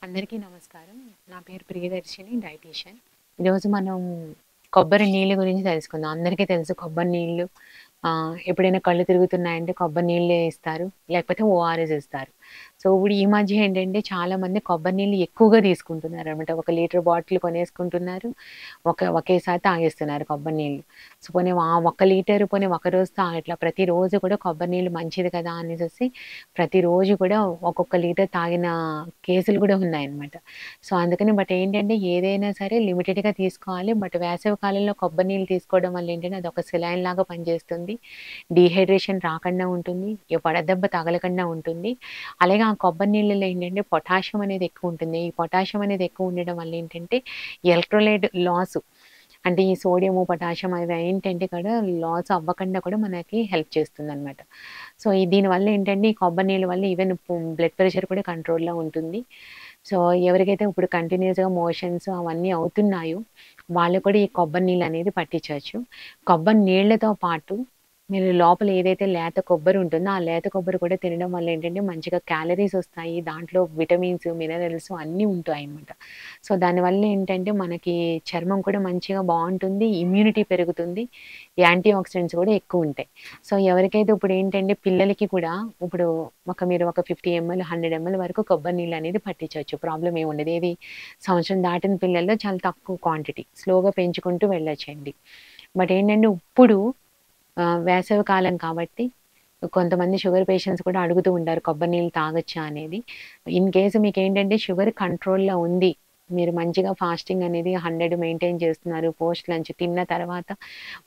అందరికీ నమస్కారం. నా పేరు ప్రియదర్శిని, డైటీషియన్. ఈరోజు మనం కొబ్బరి నీళ్ళ గురించి తెలుసుకుందాం. అందరికీ తెలుసు కొబ్బరి నీళ్ళు ఎప్పుడైనా కళ్ళు తిరుగుతున్నాయంటే కొబ్బరి నీళ్ళే ఇస్తారు. లేకపోతే ఓఆర్ఎస్ ఇస్తారు. సో, ఇప్పుడు ఈ మధ్య ఏంటంటే చాలామంది కొబ్బరి నీళ్ళు ఎక్కువగా తీసుకుంటున్నారనమాట. 1 లీటర్ బాటిల్ కొనేసుకుంటున్నారు. ఒకేసారి తాగేస్తున్నారు కొబ్బరి నీళ్ళు. సో, పోనీ ఆ 1 లీటర్ పోనీ ఒకరోజు తాగట్లా. ప్రతిరోజు కూడా కొబ్బరి నీళ్ళు మంచిది కదా అనేసేసి ప్రతిరోజు కూడా ఒక్కొక్క లీటర్ తాగిన కేసులు కూడా ఉన్నాయన్నమాట. సో, అందుకని ఏంటంటే ఏదైనా సరే లిమిటెడ్‌గా తీసుకోవాలి. వేసవి కాలంలో కొబ్బరి నీళ్ళు తీసుకోవడం వల్ల ఏంటంటే అదొక సెలైన్ లాగా పనిచేస్తుంది. డీహైడ్రేషన్ రాకుండా ఉంటుంది. వడదెబ్బ తగలకుండా ఉంటుంది. అలాగే ఆ కొబ్బరి నీళ్ళలో ఏంటంటే పొటాషియం అనేది ఎక్కువ ఉంటుంది. ఈ పొటాషియం అనేది ఎక్కువ ఉండడం వల్ల ఏంటంటే ఎలక్ట్రోలైట్ లాస్ అంటే ఈ సోడియము, పొటాషియం అవి ఏంటంటే కూడా లాస్ అవ్వకుండా కూడా మనకి హెల్ప్ చేస్తుందనమాట. సో, దీనివల్ల ఏంటంటే ఈ కొబ్బరి నీళ్ళ వల్ల ఈవెన్ బ్లడ్ ప్రెషర్ కూడా కంట్రోల్‌లో ఉంటుంది. సో, ఎవరికైతే ఇప్పుడు కంటిన్యూయస్‌గా మోషన్స్ అవన్నీ అవుతున్నాయో వాళ్ళు కూడా ఈ కొబ్బరి నీళ్ళనేది పట్టించొచ్చు. కొబ్బరి నీళ్ళతో పాటు మీరు లోపల ఏదైతే లేత కొబ్బరి ఉంటుందో, ఆ లేత కొబ్బరి కూడా తినడం వల్ల ఏంటంటే మంచిగా క్యాలరీస్ ఒస్తాయి. దాంట్లో విటమిన్స్, మినరల్స్ అన్నీ ఉంటాయన్నమాట. సో, దానివల్ల ఏంటంటే మనకి చర్మం కూడా మంచిగా బావుంటుంది. ఇమ్యూనిటీ పెరుగుతుంది. యాంటీ ఆక్సిడెంట్స్ కూడా ఎక్కువుంటాయి. సో, ఎవరికైతే ఇప్పుడేంటంటే పిల్లలకి కూడా ఇప్పుడు మీరు ఒక 50 ఎంఎల్, 100 ఎంఎల్ వరకు కొబ్బరి నీళ్ళనేది పట్టించొచ్చు. ప్రాబ్లమ్ ఏముండదు. సంవత్సరం దాటిన పిల్లల్లో చాలా తక్కువ క్వాంటిటీ. స్లోగా పెంచుకుంటూ వెళ్ళొచ్చండి. ఏంటంటే ఇప్పుడు వేసవి కాలం కాబట్టి కొంతమంది షుగర్ పేషెంట్స్ కూడా అడుగుతూ ఉంటారు కొబ్బరి నీళ్ళు తాగొచ్చా అనేది. ఇన్ కేస్ మీకేంటంటే షుగర్ కంట్రోల్‌లో ఉంది. మీరు మంచిగా ఫాస్టింగ్ అనేది 100 మెయింటైన్ చేస్తున్నారు. పోస్ట్ లంచ్ తిన్న తర్వాత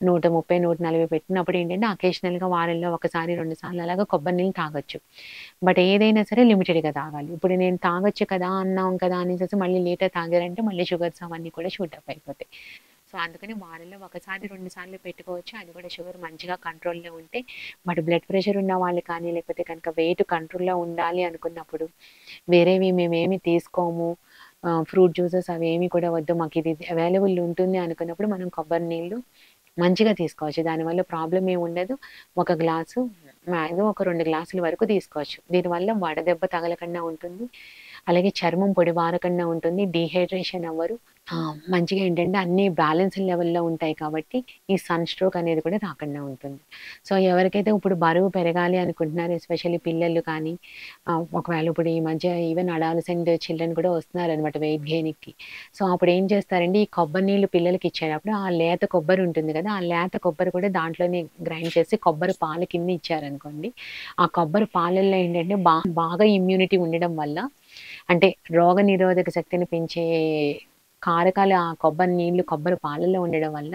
130, 140 పెట్టినప్పుడు ఏంటంటే అకేషనల్‌గా వారంలో ఒకసారి, 2 సార్లు అలాగా కొబ్బరి నీళ్ళు తాగొచ్చు. ఏదైనా సరే లిమిటెడ్‌గా తాగాలి. ఇప్పుడు నేను తాగొచ్చు కదా! అన్నాం కదా! అనేసేసి మళ్ళీ లీటర్ తాగారంటే మళ్ళీ షుగర్స్ అవన్నీ కూడా షూటప్ అయిపోతాయి. సో, అందుకని వారంలో ఒకసారి, 2 సార్లు పెట్టుకోవచ్చు. అది కూడా షుగర్ మంచిగా కంట్రోల్‌లో ఉంటే. బ్లడ్ ప్రెషర్ ఉన్న వాళ్ళు కానీ, లేకపోతే కనుక వెయిట్ కంట్రోల్‌లో ఉండాలి అనుకున్నప్పుడు, వేరేవి మేమేమి తీసుకోము. ఫ్రూట్ జ్యూసెస్ అవేమి కూడా వద్దు. మాకిది అవైలబుల్ ఉంటుంది అనుకున్నప్పుడు మనం కొబ్బరి నీళ్ళు మంచిగా తీసుకోవచ్చు. దానివల్ల ప్రాబ్లమ్ ఏముండదు. ఒక గ్లాసు మాక్సిమం ఒక 2 గ్లాసుల వరకు తీసుకోవచ్చు. దీనివల్ల వడదెబ్బ తగలకుండా ఉంటుంది. అలాగే చర్మం పొడిబారకుండా ఉంటుంది. డీహైడ్రేషన్ అవ్వరు. మంచిగా ఏంటంటే అన్నీ బ్యాలెన్స్‌డ్ లెవెల్‌లో ఉంటాయి కాబట్టి, ఈ సన్ స్ట్రోక్ అనేది కూడా రాకుండా ఉంటుంది. సో, ఎవరికైతే ఇప్పుడు బరువు పెరగాలి అనుకుంటున్నారో ఎస్పెషల్లీ పిల్లలు కానీ, ఒకవేళ ఇప్పుడు ఈ మధ్య ఈవెన్ అడాలసెంట్ చిల్డ్రన్ కూడా వస్తున్నారనమాట వెయిట్ గెయిన్‌కి. సో, అప్పుడేం చేస్తారంటే, ఈ కొబ్బరి నీళ్ళు పిల్లలకి ఇచ్చేటప్పుడు ఆ లేత కొబ్బరి ఉంటుంది కదా! ఆ లేత కొబ్బరి కూడా దాంట్లోనే గ్రైండ్ చేసి కొబ్బరి పాల కింద ఇచ్చారనుకోండి, ఆ కొబ్బరి పాలల్లో ఏంటంటే బాగా ఇమ్యూనిటీ ఉండడం వల్ల అంటే రోగనిరోధక శక్తిని పెంచే కారకాలు ఆ కొబ్బరి నీళ్ళు, కొబ్బరి పాలల్లో ఉండడం వల్ల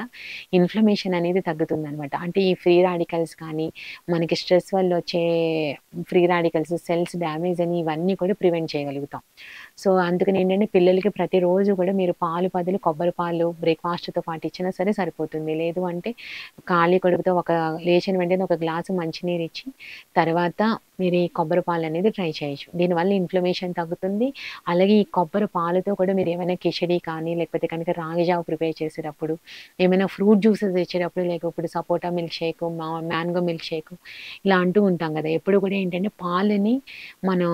ఇన్‌ఫ్లమేషన్ అనేది తగ్గుతుందనమాట. అంటే ఈ ఫ్రీ రాడికల్స్ కానీ, మనకి స్ట్రెస్ వల్ల వచ్చే ఫ్రీ రాడికల్స్, సెల్స్ డ్యామేజ్ అని ఇవన్నీ కూడా ప్రివెంట్ చేయగలుగుతాం. సో, అందుకని ఏంటంటే పిల్లలకి ప్రతిరోజు కూడా మీరు పాలు బదులు కొబ్బరి పాలు బ్రేక్‌ఫాస్ట్‌తో పాటు ఇచ్చినా సరే సరిపోతుంది. లేదు అంటే ఖాళీ కడుపుతో లేచిన వెంటనే ఒక గ్లాసు మంచినీరిచ్చి, తర్వాత మీరు ఈ కొబ్బరి పాలనేది ట్రై చేయొచ్చు. దీనివల్ల ఇన్‌ఫ్లమేషన్ తగ్గుతుంది. అలాగే ఈ కొబ్బరి పాలతో కూడా మీరేమైనా కిచిడి కానీ, లేకపోతే కనుక రాగి జావ ప్రిపేర్ చేసేటప్పుడు, ఏమైనా ఫ్రూట్ జ్యూసెస్ ఇచ్చేటప్పుడు ఇప్పుడు సపోటా మిల్క్ షేకు, మ్యాంగో మిల్క్ షేకు ఇలా అంటూ ఉంటాం గదా! ఎప్పుడు కూడా ఏంటంటే పాలని మనం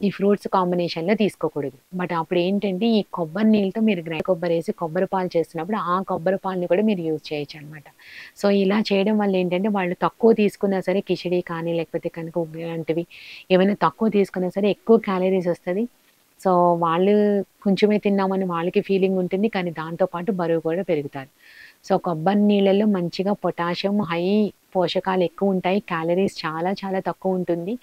ఈ ఫ్రూట్స్ కాంబినేషన్‌లో తీసుకోకూడదు. అప్పుడేంటంటే ఈ కొబ్బరి నీళ్ళతో మీరు కొబ్బరేసి కొబ్బరి పాలు చేస్తున్నప్పుడు ఆ కొబ్బరి పాలని కూడా మీరు యూజ్ చేయొచ్చనమాట. సో, ఇలా చేయడం వల్ల ఏంటంటే వాళ్ళు తక్కువ తీసుకున్నా సరే కిచిడి కానీ, లేకపోతే కనుక ఇలాంటివి ఏమైనా తక్కువ తీసుకున్నా సరే ఎక్కువ క్యాలరీస్ ఒస్తది. సో, వాళ్ళు కొంచెమే తిన్నామని వాళ్ళకి ఫీలింగ్ ఉంటుంది. కానీ దాంతో పాటు బరువు కూడా పెరుగుతారు. సో, కొబ్బరి నీళ్ళలో మంచిగా పొటాషియం పోషకాలు ఎక్కువుంటాయి. క్యాలరీస్ చాలా చాలా తక్కువుంటుంది.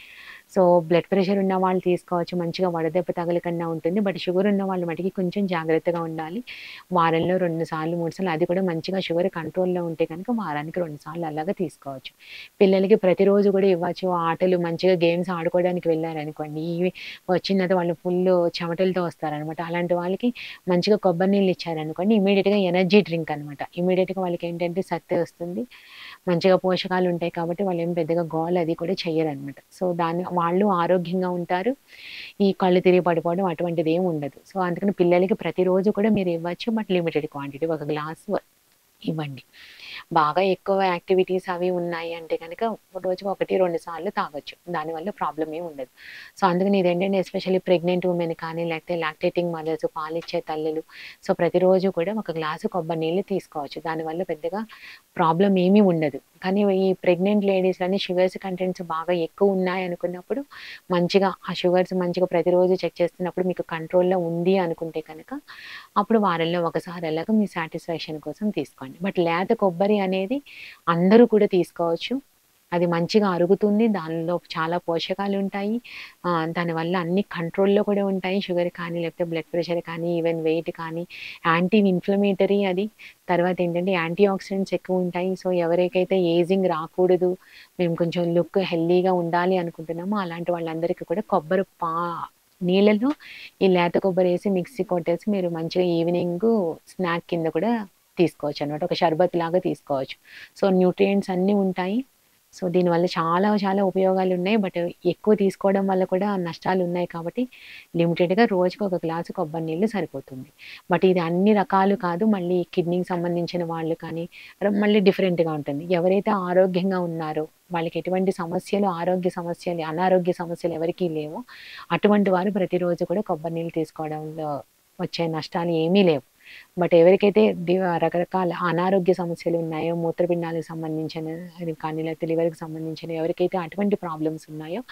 సో, బ్లడ్ ప్రెషర్ ఉన్న వాళ్ళు తీసుకోవచ్చు. మంచిగా వడదెబ్బ తగలకుండా ఉంటుంది. షుగర్ ఉన్న వాళ్ళు మటికి కొంచెం జాగ్రత్తగా ఉండాలి. వారంలో 2 సార్లు, 3 సార్లు అది కూడా మంచిగా షుగర్ కంట్రోల్‌లో ఉంటే గనుక వారానికి 2 సార్లు అలాగా తీసుకోవచ్చు. పిల్లలకి ప్రతిరోజు కూడా ఇవ్వచ్చు. ఆటలు మంచిగా గేమ్స్ ఆడుకోవడానికి వెళ్లారనుకోండి, వచ్చిన తర్వాత వాళ్ళు ఫుల్లు చెమటలతో వస్తారనమాట. అలాంటి వాళ్ళకి మంచిగా కొబ్బరి నీళ్ళు ఇచ్చారనుకోండి ఇమ్మీడియేట్‌గా ఎనర్జీ డ్రింక్ అనమాట. ఇమ్మీడియేట్‌గా వాళ్ళకేంటంటే శక్తి వస్తుంది. మంచిగా పోషకాలుంటాయి కాబట్టి వాళ్ళేం పెద్దగా గోల అది కూడా చెయ్యరనమాట. సో, వాళ్ళు ఆరోగ్యంగా ఉంటారు. ఈ కళ్ళు తిరిగి పడిపోవడం అటువంటిదేమి ఉండదు. సో, అందుకని పిల్లలకి ప్రతిరోజు కూడా మీరు ఇవ్వచ్చు. Limited quantity. ఒక గ్లాసు ఇవ్వండి. బాగా ఎక్కువ యాక్టివిటీస్ అవి ఉన్నాయి అంటే గనక రోజుకి 1, 2 సార్లు తాగొచ్చు. దానివల్ల ప్రాబ్లమ్ ఏమి ఉండదు. సో, అందుకని ఇదేంటంటే ఎస్పెషల్లీ ప్రెగ్నెంట్ వుమెన్ కానీ, లేకపోతే లాక్టేటింగ్ మదర్స్, పాలిచ్చే తల్లులు సో, ప్రతిరోజు కూడా ఒక గ్లాసు కొబ్బరి నీళ్ళు తీసుకోవచ్చు. దానివల్ల పెద్దగా ప్రాబ్లమ్ ఏమీ ఉండదు. కానీ ఈ ప్రెగ్నెంట్ లేడీస్‌లోని షుగర్స్ కంటెంట్స్ బాగా ఎక్కువ ఉన్నాయనుకున్నప్పుడు మంచిగా ఆ షుగర్స్ మంచిగా ప్రతిరోజు చెక్ చేస్తున్నప్పుడు మీకు కంట్రోల్‌లో ఉంది అనుకుంటే కనుక అప్పుడు వారంలో ఒకసారి అలాగా మీ సాటిస్ఫాక్షన్ కోసం తీసుకోండి. బట్ లేత కొబ్బరి అనేది అందరూ కూడా తీసుకోవచ్చు. అది మంచిగా అరుగుతుంది. దానిలో చాలా పోషకాలుంటాయి. దానివల్ల అన్ని కంట్రోల్‌లో కూడా ఉంటాయి. షుగర్ కానీ, లేకపోతే బ్లడ్ ప్రెషర్ కానీ, ఈవెన్ వెయిట్ కానీ, యాంటీ ఇన్‌ఫ్లమేటరీ అది. తర్వాతేంటంటే యాంటీ ఆక్సిడెంట్స్ ఎక్కువుంటాయి. సో, ఎవరికైతే ఏజింగ్ రాకూడదు, మేము కొంచెం లుక్ హెల్తీగా ఉండాలి అనుకుంటున్నామో అలాంటి వాళ్ళందరికీ కూడా కొబ్బరి నీళ్ళలో ఈ లేత కొబ్బరేసి మిక్సీ కొట్టేసి మీరు మంచిగా ఈవినింగు స్నాక్ కింద కూడా తీసుకోవచ్చనమాట. ఒక షర్బత్ లాగా తీసుకోవచ్చు. సో, న్యూట్రియంట్స్ అన్నీ ఉంటాయి. సో, దీనివల్ల చాలా చాలా ఉపయోగాలున్నాయి. బట్ ఎక్కువ తీసుకోవడం వల్ల కూడా నష్టాలున్నాయి కాబట్టి లిమిటెడ్‌గా రోజుకి ఒక గ్లాసు కొబ్బరి నీళ్ళు సరిపోతుంది. బట్ ఇది అన్ని రకాలు కాదు. మళ్ళీ కిడ్నీకి సంబంధించిన వాళ్ళు కానీ మళ్ళీ డిఫరెంట్‌గా ఉంటుంది. ఎవరైతే ఆరోగ్యంగా ఉన్నారో వాళ్ళకి ఎటువంటి సమస్యలు, ఆరోగ్య సమస్యలు, అనారోగ్య సమస్యలు ఎవరికీ లేవో అటువంటి వారు ప్రతిరోజు కూడా కొబ్బరి నీళ్ళు తీసుకోవడంలో వచ్చే నష్టాలు ఏమీ లేవు. బట్ ఎవరికైతే రకరకాల అనారోగ్య సమస్యలు ఉన్నాయో, మూత్రపిండాలకు సంబంధించినవి కానీ, లేకపోతే లివర్‌కి సంబంధించినవి ఎవరికైతే అటువంటి ప్రాబ్లమ్స్ ఉన్నాయో,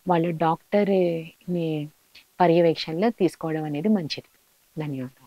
వాళ్ళు డాక్టర్‌ని పర్యవేక్షణలో తీసుకోవడం అనేది మంచిది. ధన్యవాదాలు.